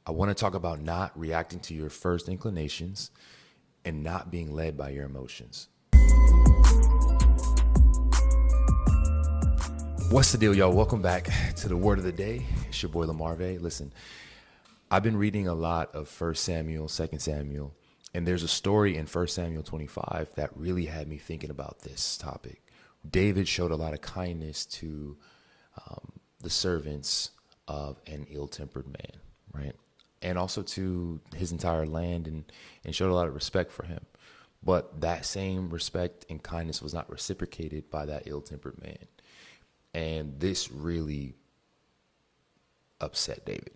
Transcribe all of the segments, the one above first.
I want to talk about not reacting to your first inclinations and not being led by your emotions. What's the deal, y'all? Welcome back to the Word of the Day. It's your boy Lamarve. Listen, I've been reading a lot of 1 Samuel, 2 Samuel, and there's a story in 1 Samuel 25 that really had me thinking about this topic. David showed a lot of kindness to the servants of an ill-tempered man, right? And also to his entire land, and showed a lot of respect for him. But that same respect and kindness was not reciprocated by that ill-tempered man. And this really upset David.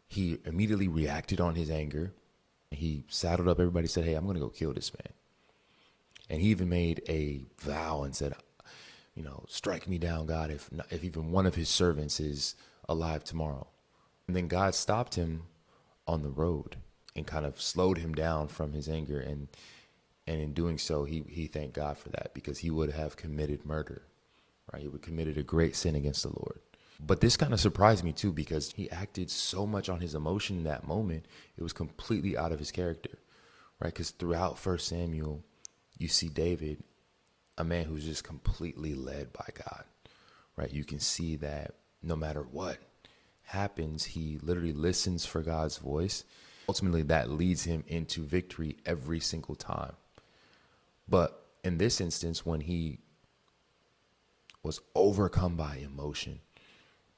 He immediately reacted on his anger. He saddled up everybody, said, "Hey, I'm going to go kill this man." And he even made a vow and said, "Strike me down, God, if even one of his servants is alive tomorrow." And then God stopped him on the road and kind of slowed him down from his anger. And in doing so, he thanked God for that, because he would have committed murder, right? He would have committed a great sin against the Lord. But this kind of surprised me too, because he acted so much on his emotion in that moment. It was completely out of his character, right? Because throughout 1 Samuel, you see David, a man who's just completely led by God, right? You can see that no matter what happens, he literally listens for God's voice. Ultimately, that leads him into victory every single time. But in this instance, when he was overcome by emotion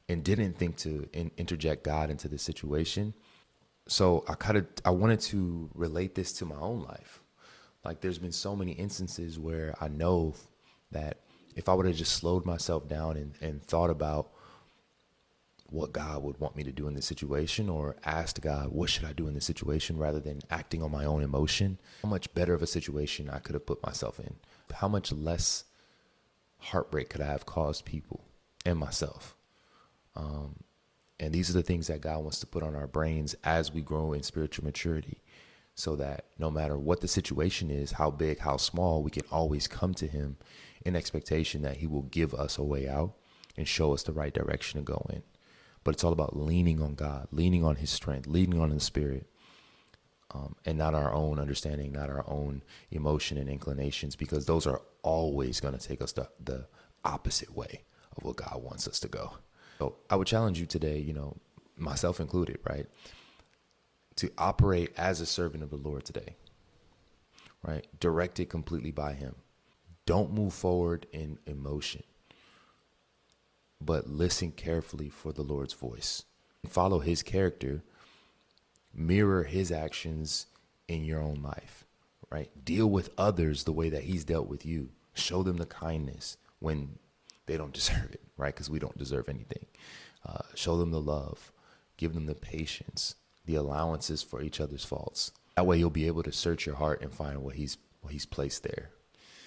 and didn't think to interject God into the situation, so I wanted to relate this to my own life. Like, there's been so many instances where I know that if I would have just slowed myself down and thought about what God would want me to do in this situation, or asked God, what should I do in this situation, rather than acting on my own emotion, how much better of a situation I could have put myself in. How much less heartbreak could I have caused people and myself. And these are the things that God wants to put on our brains as we grow in spiritual maturity, so that no matter what the situation is, how big, how small, we can always come to him in expectation that he will give us a way out and show us the right direction to go in. But it's all about leaning on God, leaning on his strength, leaning on his spirit, and not our own understanding, not our own emotion and inclinations, because those are always going to take us the opposite way of what God wants us to go. So I would challenge you today, myself included, right, to operate as a servant of the Lord today, right? Directed completely by him. Don't move forward in emotion, but listen carefully for the Lord's voice. Follow his character, mirror his actions in your own life, right? Deal with others the way that he's dealt with you. Show them the kindness when they don't deserve it, right? Because we don't deserve anything. Show them the love, give them the patience, the allowances for each other's faults. That way you'll be able to search your heart and find what he's placed there.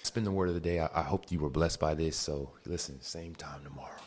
It's been the word of the day. I hope you were blessed by this. So listen, same time tomorrow.